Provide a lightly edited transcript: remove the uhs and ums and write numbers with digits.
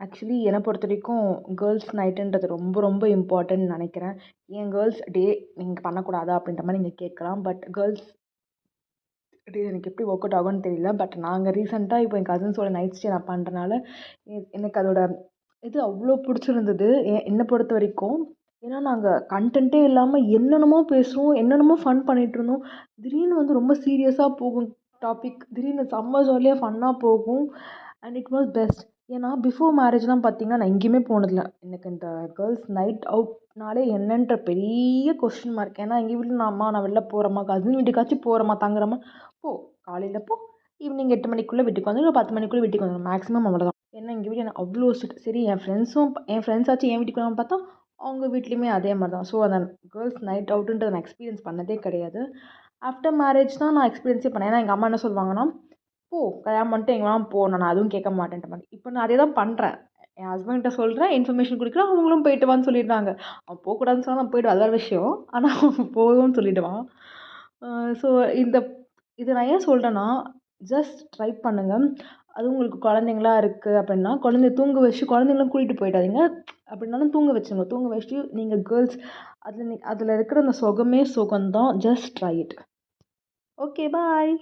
Actually என்னை பொறுத்தவரைக்கும் girls நைட்டுன்றது ரொம்ப ரொம்ப இம்பார்ட்டன்ட்னு நினைக்கிறேன். ஏன் கேர்ள்ஸ் டே நீங்கள் பண்ணக்கூடாதா அப்படின்ற மாதிரி நீங்கள் கேட்கலாம். பட் கேர்ள்ஸ் டே எனக்கு எப்படி ஒர்க் அவுட் ஆகும்னு தெரியல. பட் நாங்கள் ரீசெண்டாக இப்போ என் கசின்ஸோட நைட் ஸ்டே நான் பண்ணுறனால எனக்கு அதோட இது அவ்வளோ பிடிச்சிருந்தது என்னை பொறுத்த வரைக்கும். ஏன்னா நாங்கள் கண்டென்ட்டே இல்லாமல் என்னென்னமோ பேசுவோம், என்னென்னமோ ஃபன் பண்ணிகிட்ருந்தோம். திடீர்னு வந்து ரொம்ப சீரியஸாக போகும் டாபிக். திடீர்னு செம்ம ஜாலியாக ஃபன்னாக போகும். And it was best. ஏன்னா பிஃபோர் மேரேஜ்லாம் பார்த்தீங்கன்னா நான் எங்கேயுமே போனதில்ல. எனக்கு இந்த கேர்ள்ஸ் நைட் அவுட்னாலே என்னன்ற பெரிய கொஸ்டின் மார்க். ஏன்னா எங்கள் வீட்டில் நான் வெளில போகிறேம்மா, கசின் வீட்டுக்காச்சும் போகிறேம்மா, தங்குறேம்மா, போ காலையில் போ, ஈவினிங் 8 மணிக்குள்ளே வீட்டுக்கு வந்துடும், 10 மணிக்குள்ளே வீட்டுக்கு வந்துடும், மேக்ஸிமம் அவ்வளோதான். ஏன்னா எங்கள் வீட்டில் எனக்கு அவ்வளோ ஸ்ட்ரிக்ட். சரி என் ஃப்ரெண்ட்ஸாச்சும் என் வீட்டுக்கு வரணும்னு பார்த்தா அவங்க வீட்லேயுமே அதே மாதிரி தான். ஸோ அந்த கேர்ள்ஸ் நைட் அவுட்டுன்றத நான் எக்ஸ்பீரியன்ஸ் பண்ணதே கிடையாது. ஆஃப்டர் மேரேஜ் தான் நான் எக்ஸ்பீரியன்ஸே பண்ணேன். ஏன்னா எங்கள் அம்மா என்ன சொல்லுவாங்கன்னா, போ கல்யாணம் பண்ணிட்டு எங்கே வேணாலும் போ, நான் அதுவும் கேட்க மாட்டேன்ற மாதிரி. இப்போ நான் அதே தான் பண்ணுறேன். என் ஹஸ்பண்ட்கிட்ட சொல்கிறேன், இன்ஃபர்மேஷன் கொடுக்குறேன், அவங்களும் போயிட்டு வான்னு சொல்லிடுறாங்க. அவன் போகக்கூடாதுன்னு சொன்னால் நான் போய்டுவேன், அது வேறு விஷயம். ஆனால் அவன் போகும்னு சொல்லிவிடுவான். ஸோ இந்த இதை நான் ஏன் சொல்கிறேன்னா, ஜஸ்ட் ட்ரை பண்ணுங்கள். அதுவும் உங்களுக்கு குழந்தைங்களா இருக்குது அப்படின்னா, குழந்தைய தூங்க வச்சு குழந்தைங்களும் கூட்டிகிட்டு போயிடாதீங்க. அப்படின்னாலும் தூங்க வச்சுருங்க. தூங்க வச்சுட்டு நீங்கள் கேர்ள்ஸ் அதில் இருக்கிற அந்த சுகமே சுகம்தான். Just try it. Okay bye.